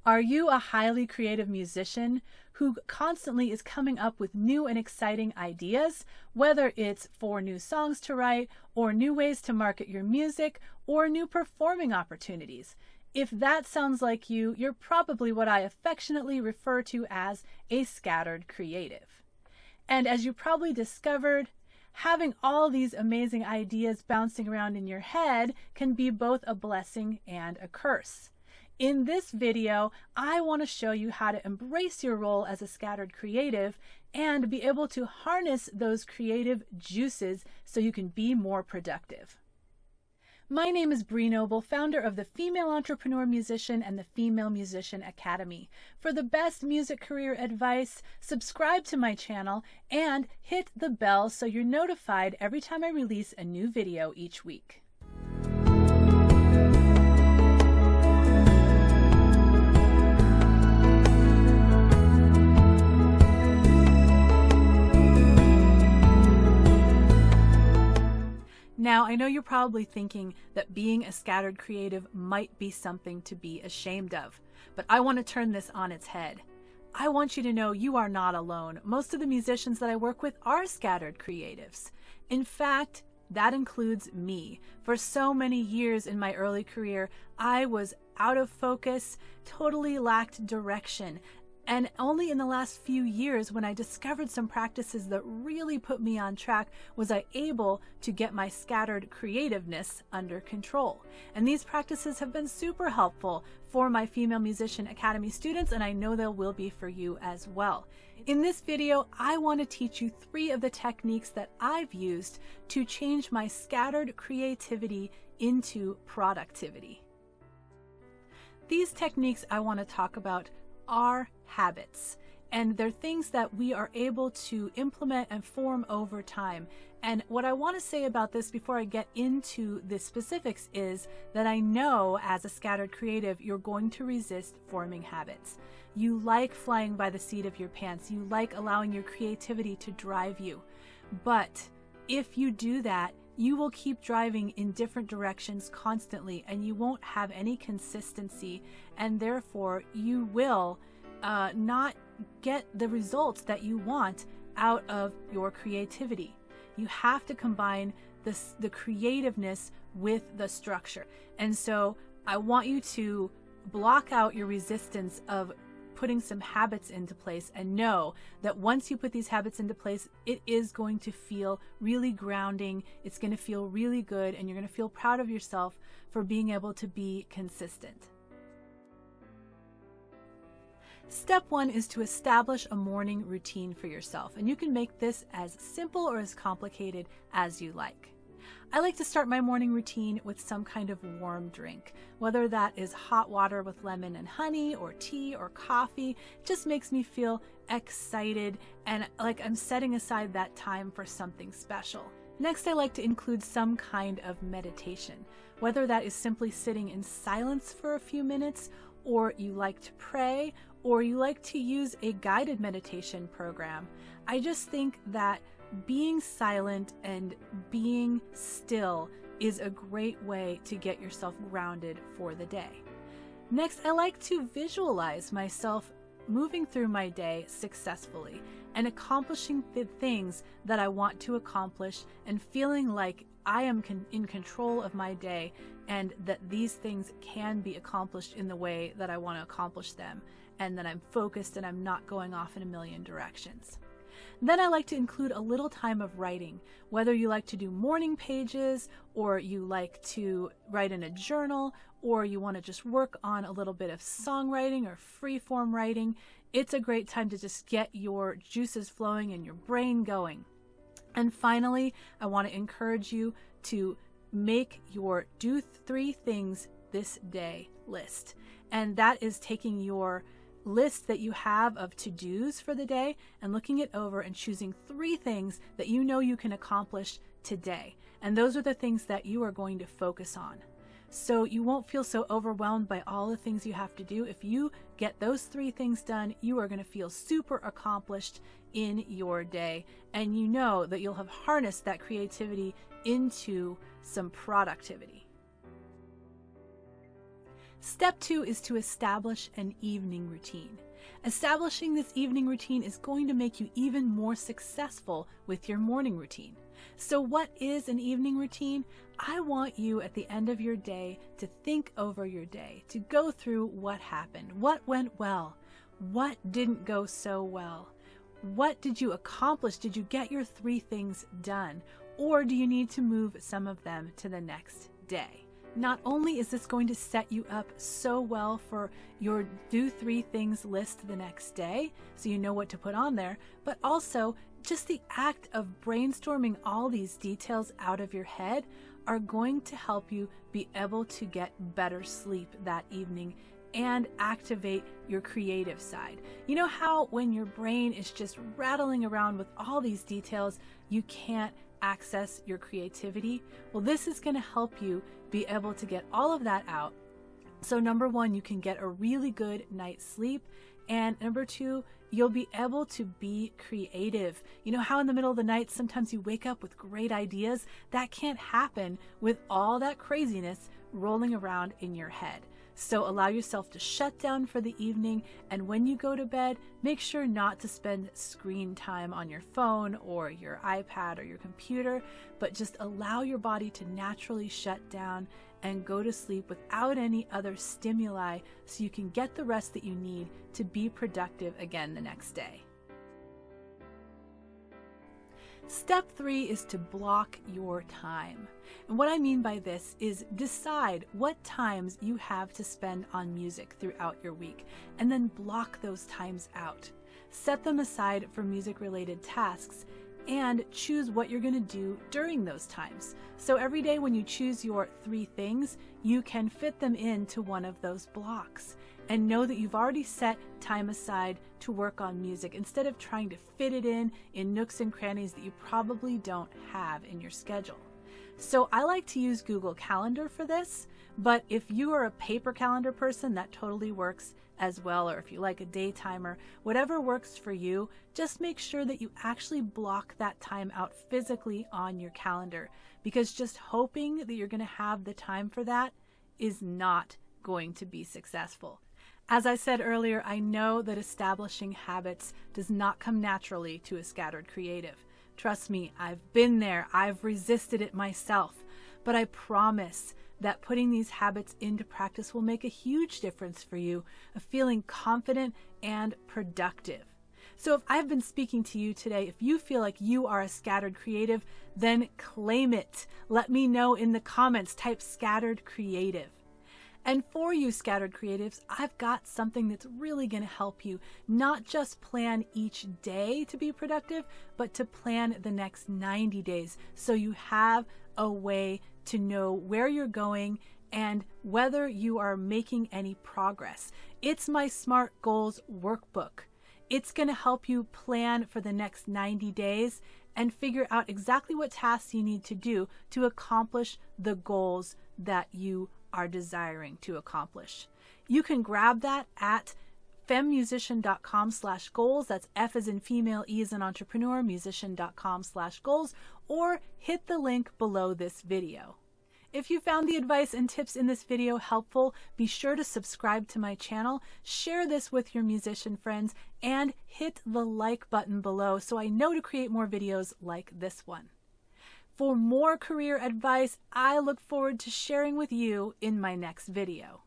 Are you a highly creative musician who constantly is coming up with new and exciting ideas, whether it's for new songs to write or new ways to market your music or new performing opportunities? If that sounds like you, you're probably what I affectionately refer to as a scattered creative. And as you probably discovered, having all these amazing ideas bouncing around in your head can be both a blessing and a curse. In this video, I want to show you how to embrace your role as a scattered creative and be able to harness those creative juices so you can be more productive. My name is Bree Noble, founder of the Female Entrepreneur Musician and the Female Musician Academy. For the best music career advice, subscribe to my channel and hit the bell so you're notified every time I release a new video each week. Now, I know you're probably thinking that being a scattered creative might be something to be ashamed of, but I want to turn this on its head. I want you to know you are not alone. Most of the musicians that I work with are scattered creatives. In fact, that includes me. For so many years in my early career, I was out of focus, totally lacked direction. And only in the last few years, when I discovered some practices that really put me on track, was I able to get my scattered creativeness under control. And these practices have been super helpful for my Female Musician Academy students, and I know they will be for you as well. In this video, I want to teach you 3 of the techniques that I've used to change my scattered creativity into productivity. These techniques I want to talk about are habits, and they're things that we are able to implement and form over time. And what I want to say about this before I get into the specifics is that I know as a scattered creative, you're going to resist forming habits. You like flying by the seat of your pants. You like allowing your creativity to drive you. But if you do that, you will keep driving in different directions constantly, and you won't have any consistency, and therefore you will not get the results that you want out of your creativity. You have to combine the creativeness with the structure. And so I want you to block out your resistance of putting some habits into place, and know that once you put these habits into place, it is going to feel really grounding. It's going to feel really good, and you're going to feel proud of yourself for being able to be consistent. Step 1 is to establish a morning routine for yourself, and you can make this as simple or as complicated as you like. I like to start my morning routine with some kind of warm drink, whether that is hot water with lemon and honey or tea or coffee. It just makes me feel excited and like I'm setting aside that time for something special. Next, I like to include some kind of meditation, whether that is simply sitting in silence for a few minutes, or you like to pray, or you like to use a guided meditation program. I just think that being silent and being still is a great way to get yourself grounded for the day. Next, I like to visualize myself moving through my day successfully and accomplishing the things that I want to accomplish, and feeling like I am in control of my day, and that these things can be accomplished in the way that I want to accomplish them, and that I'm focused and I'm not going off in a million directions. Then I like to include a little time of writing, whether you like to do morning pages, or you like to write in a journal, or you want to just work on a little bit of songwriting or free-form writing. It's a great time to just get your juices flowing and your brain going. And finally, I want to encourage you to make your do 3 things this day list. And that is taking your list that you have of to-dos for the day and looking it over and choosing 3 things that you know you can accomplish today. And those are the things that you are going to focus on. So you won't feel so overwhelmed by all the things you have to do. If you get those 3 things done, you are going to feel super accomplished in your day. And you know that you'll have harnessed that creativity into some productivity. Step 2 is to establish an evening routine. Establishing this evening routine is going to make you even more successful with your morning routine. So what is an evening routine? I want you at the end of your day to think over your day, to go through what happened, what went well, what didn't go so well, what did you accomplish? Did you get your 3 things done? Or do you need to move some of them to the next day? Not only is this going to set you up so well for your do 3 things list the next day, so you know what to put on there, but also just the act of brainstorming all these details out of your head are going to help you be able to get better sleep that evening and activate your creative side. You know how when your brain is just rattling around with all these details, you can't access your creativity? Well, this is going to help you be able to get all of that out. So number 1, you can get a really good night's sleep. And number 2, you'll be able to be creative. You know how in the middle of the night, sometimes you wake up with great ideas? That can't happen with all that craziness rolling around in your head. So allow yourself to shut down for the evening, and when you go to bed, make sure not to spend screen time on your phone or your iPad or your computer, but just allow your body to naturally shut down and go to sleep without any other stimuli so you can get the rest that you need to be productive again the next day. Step 3 is to block your time. And what I mean by this is decide what times you have to spend on music throughout your week, and then block those times out. Set them aside for music-related tasks and choose what you're going to do during those times. So every day when you choose your 3 things, you can fit them into one of those blocks. And know that you've already set time aside to work on music instead of trying to fit it in nooks and crannies that you probably don't have in your schedule. So I like to use Google Calendar for this, but if you are a paper calendar person, that totally works as well. Or if you like a day timer, whatever works for you, just make sure that you actually block that time out physically on your calendar, because just hoping that you're going to have the time for that is not going to be successful. As I said earlier, I know that establishing habits does not come naturally to a scattered creative. Trust me, I've been there. I've resisted it myself. But I promise that putting these habits into practice will make a huge difference for you of feeling confident and productive. So if I've been speaking to you today, if you feel like you are a scattered creative, then claim it. Let me know in the comments. Type scattered creative. And for you scattered creatives, I've got something that's really going to help you not just plan each day to be productive, but to plan the next 90 days so you have a way to know where you're going and whether you are making any progress. It's my SMART Goals workbook. It's going to help you plan for the next 90 days and figure out exactly what tasks you need to do to accomplish the goals that you are desiring to accomplish. You can grab that at femmusician.com/goals. That's F as in female, E as in entrepreneur, musician.com/goals, or hit the link below this video. If you found the advice and tips in this video helpful, be sure to subscribe to my channel, share this with your musician friends, and hit the like button below so I know to create more videos like this one. For more career advice, I look forward to sharing with you in my next video.